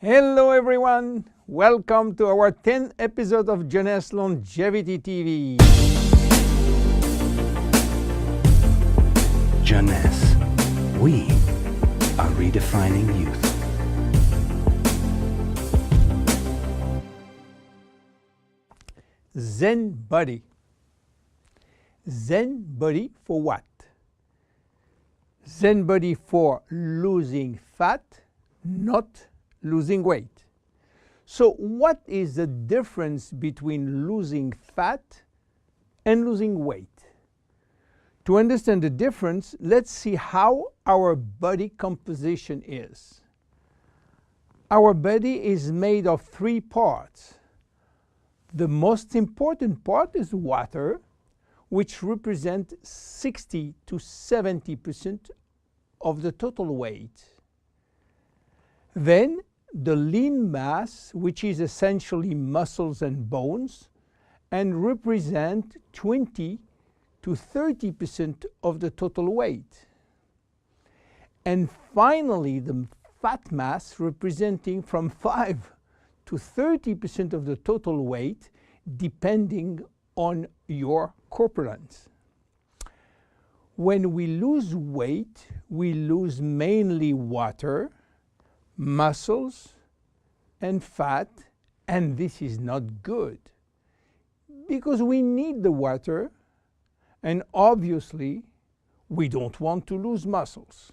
Hello everyone! Welcome to our 10th episode of Jeunesse Longevity TV. Jeunesse, we are redefining youth. Zen body. Zen body for what? Zen body for losing fat, not losing weight. So what is the difference between losing fat and losing weight? To understand the difference, let's see how our body composition is. Our body is made of three parts. The most important part is water, which represents 60 to 70% of the total weight. Then the lean mass, which is essentially muscles and bones, and represent 20 to 30% of the total weight. And finally, the fat mass, representing from 5 to 30% of the total weight, depending on your corpulence. When we lose weight, we lose mainly water, muscles, and fat, and this is not good because we need the water, and obviously we don't want to lose muscles.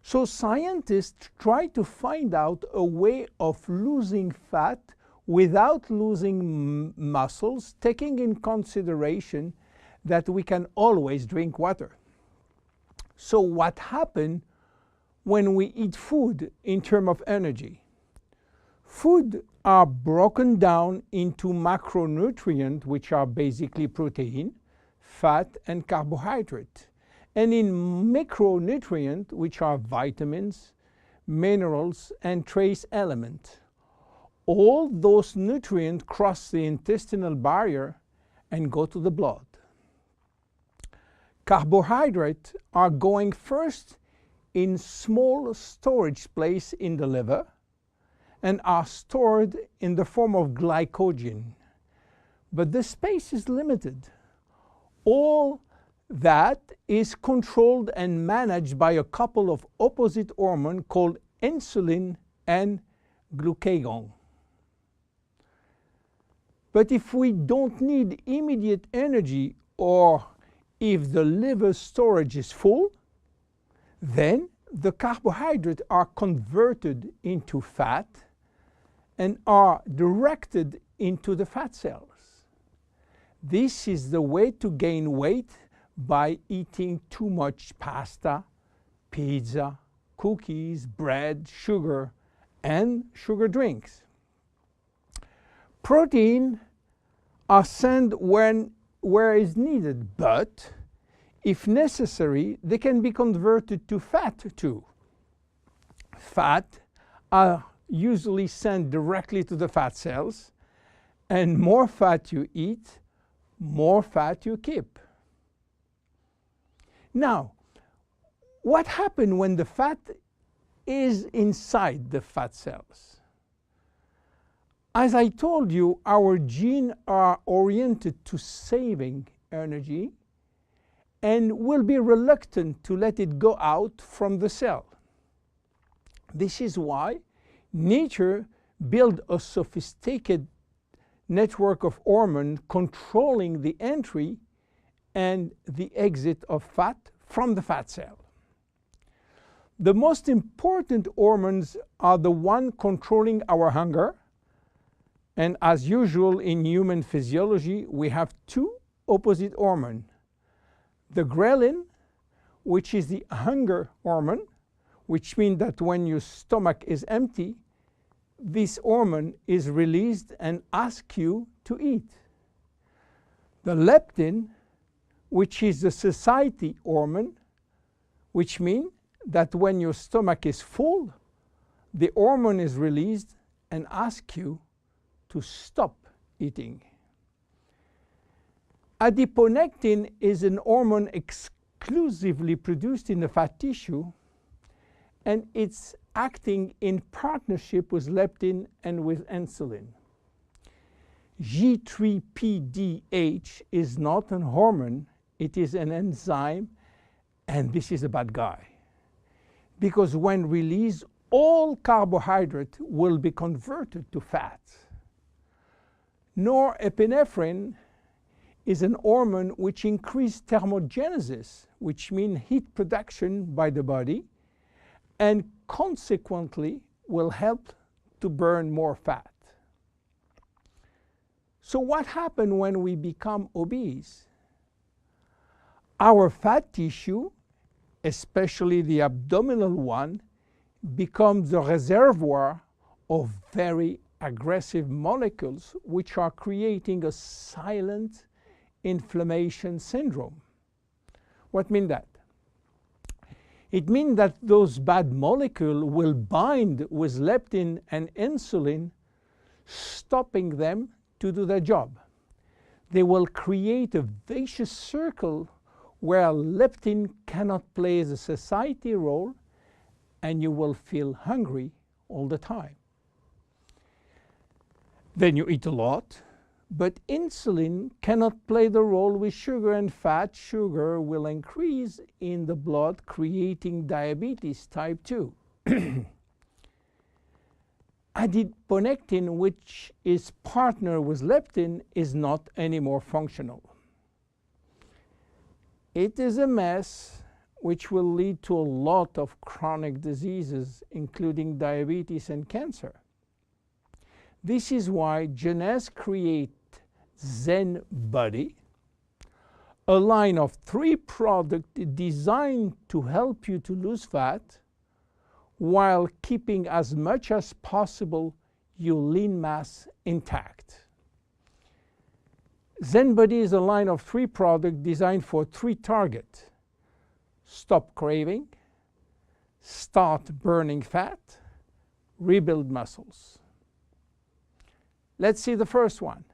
So scientists try to find out a way of losing fat without losing muscles, taking in consideration that we can always drink water. So what happens when we eat food in terms of energy? Food are broken down into macronutrients, which are basically protein, fat, and carbohydrate, and in micronutrients, which are vitamins, minerals, and trace elements. All those nutrients cross the intestinal barrier and go to the blood. Carbohydrates are going first in small storage place in the liver and are stored in the form of glycogen. But the space is limited. All that is controlled and managed by a couple of opposite hormones called insulin and glucagon. But if we don't need immediate energy, or if the liver storage is full, then the carbohydrates are converted into fat and are directed into the fat cells. This is the way to gain weight by eating too much pasta, pizza, cookies, bread, sugar, and sugar drinks. Protein are sent where is needed, but if necessary, they can be converted to fat too. Fat are usually sent directly to the fat cells, and more fat you eat, more fat you keep. Now, what happens when the fat is inside the fat cells? As I told you, our genes are oriented to saving energy and will be reluctant to let it go out from the cell. This is why nature built a sophisticated network of hormones controlling the entry and the exit of fat from the fat cell. The most important hormones are the ones controlling our hunger, and as usual in human physiology, we have two opposite hormones. The ghrelin, which is the hunger hormone, which means that when your stomach is empty, this hormone is released and asks you to eat. The leptin, which is the satiety hormone, which means that when your stomach is full, the hormone is released and asks you to stop eating. Adiponectin is an hormone exclusively produced in the fat tissue, and its acting in partnership with leptin and with insulin. G3PDH is not a hormone, it is an enzyme, and this is a bad guy. Because when released, all carbohydrate will be converted to fat. Norepinephrine is an hormone which increases thermogenesis, which means heat production by the body, and consequently will help to burn more fat. So what happens when we become obese? Our fat tissue, especially the abdominal one, becomes the reservoir of very aggressive molecules which are creating a silent inflammation syndrome. What means that? It means that those bad molecules will bind with leptin and insulin, stopping them to do their job. They will create a vicious circle where leptin cannot play the satiety role, and you will feel hungry all the time. Then you eat a lot, but insulin cannot play the role with sugar, and fat. Sugar will increase in the blood, creating diabetes type 2. Adiponectin, which is partner with leptin, is not anymore functional. It is a mess which will lead to a lot of chronic diseases, including diabetes and cancer. This is why Jeunesse created Zen Body, a line of 3 products designed to help you to lose fat while keeping as much as possible your lean mass intact. Zen Body is a line of 3 products designed for 3 targets: stop craving, start burning fat, rebuild muscles. Let's see the first one,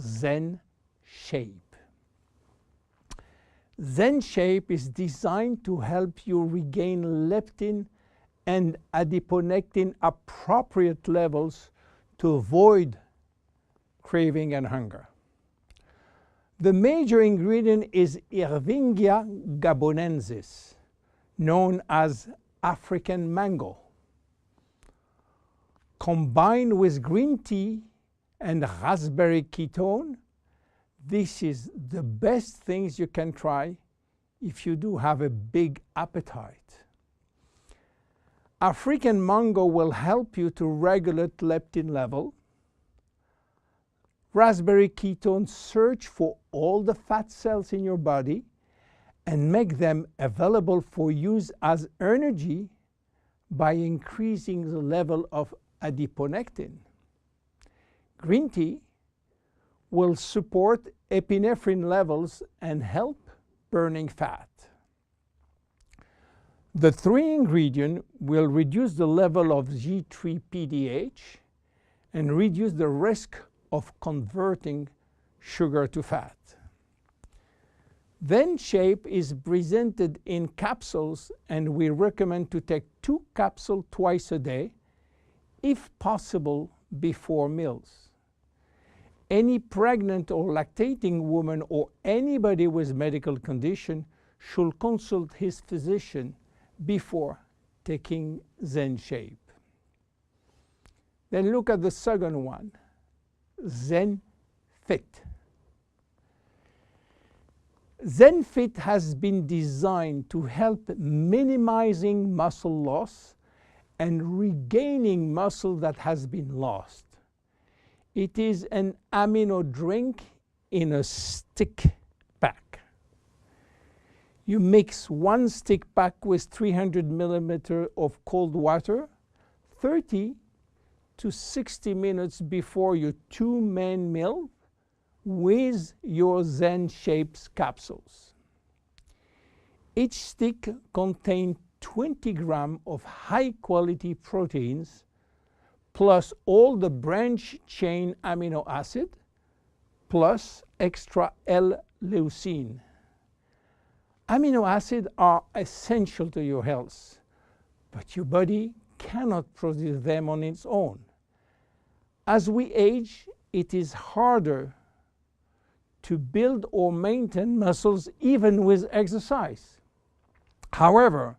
Zen Shape. Zen Shape is designed to help you regain leptin and adiponectin appropriate levels to avoid craving and hunger. The major ingredient is Ervingia gabonensis, known as African mango. Combined with green tea and raspberry ketone, this is the best things you can try if you do have a big appetite. African mango will help you to regulate leptin level. Raspberry ketone search for all the fat cells in your body and make them available for use as energy by increasing the level of adiponectin. Green tea will support epinephrine levels and help burning fat. The 3 ingredients will reduce the level of G3PDH and reduce the risk of converting sugar to fat. Zen Shape is presented in capsules, and we recommend to take 2 capsules twice a day, if possible before meals. Any pregnant or lactating woman or anybody with medical condition should consult his physician before taking Zen Shape. Then look at the second one, Zen Fit. Zen Fit has been designed to help minimizing muscle loss and regaining muscle that has been lost. It is an amino drink in a stick pack. You mix 1 stick pack with 300 milliliters of cold water 30 to 60 minutes before your 2 main meal with your Zen Shapes capsules. Each stick contains 20 grams of high-quality proteins plus all the branch chain amino acid plus extra L-leucine. Amino acids are essential to your health, but your body cannot produce them on its own. As we age, it is harder to build or maintain muscles even with exercise. However,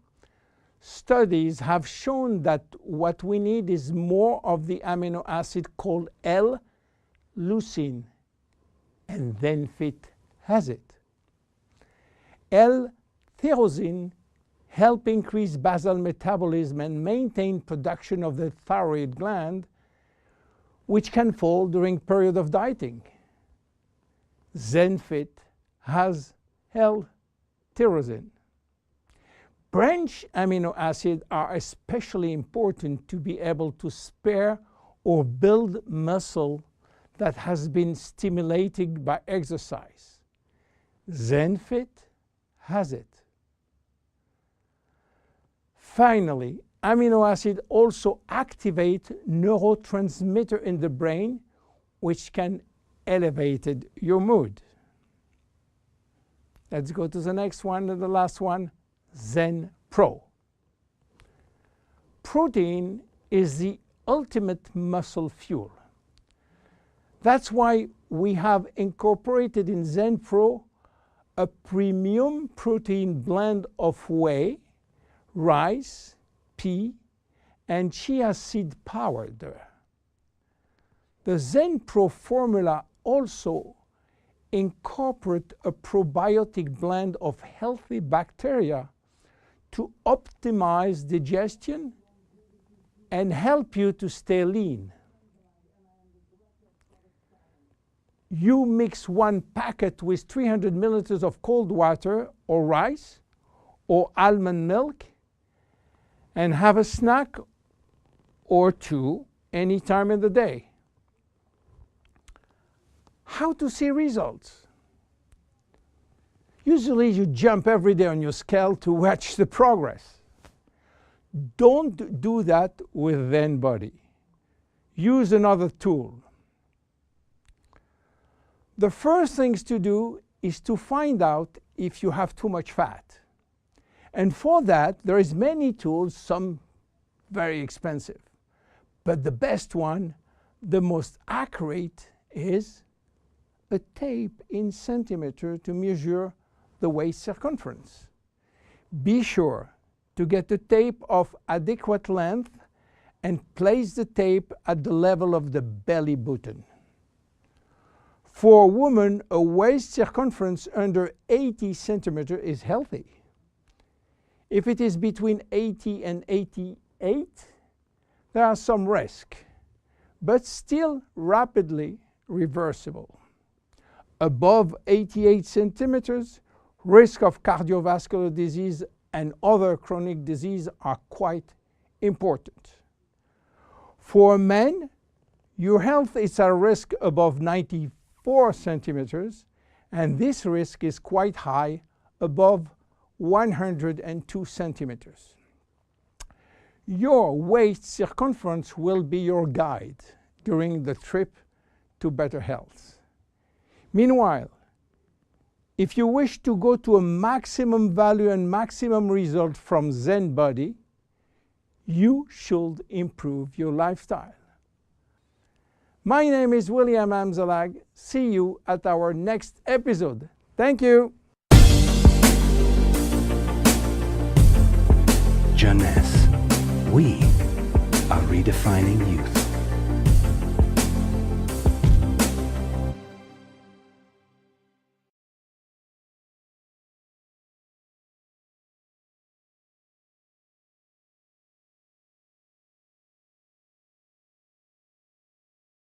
studies have shown that what we need is more of the amino acid called L-leucine, and ZenFit has it. L-tyrosine helps increase basal metabolism and maintain production of the thyroid gland, which can fall during period of dieting. ZenFit has L-tyrosine. Branch amino acids are especially important to be able to spare or build muscle that has been stimulated by exercise. ZenFit has it. Finally, amino acids also activate neurotransmitter in the brain, which can elevate your mood. Let's go to the next one and the last one, Zen Pro. Protein is the ultimate muscle fuel. That's why we have incorporated in Zen Pro a premium protein blend of whey, rice, pea, and chia seed powder. The Zen Pro formula also incorporates a probiotic blend of healthy bacteria to optimize digestion and help you to stay lean. You mix one packet with 300 milliliters of cold water or rice or almond milk and have a snack or two any time in the day. How to see results? Usually you jump every day on your scale to watch the progress. Don't do that with Zen Body. Use another tool. The first things to do is to find out if you have too much fat. And for that, there is many tools, some very expensive. But the best one, the most accurate, is a tape in centimeter to measure the waist circumference. Be sure to get a tape of adequate length and place the tape at the level of the belly button. For a woman, a waist circumference under 80 centimeters is healthy. If it is between 80 and 88, there are some risk, but still rapidly reversible. Above 88 centimeters, risk of cardiovascular disease and other chronic disease are quite important. For men, your health is at risk above 94 centimeters, and this risk is quite high, above 102 centimeters. Your waist circumference will be your guide during the trip to better health. Meanwhile, if you wish to go to a maximum value and maximum result from Zen Body, you should improve your lifestyle. My name is William Amzalag. See you at our next episode. Thank you. Jeunesse. We are redefining youth.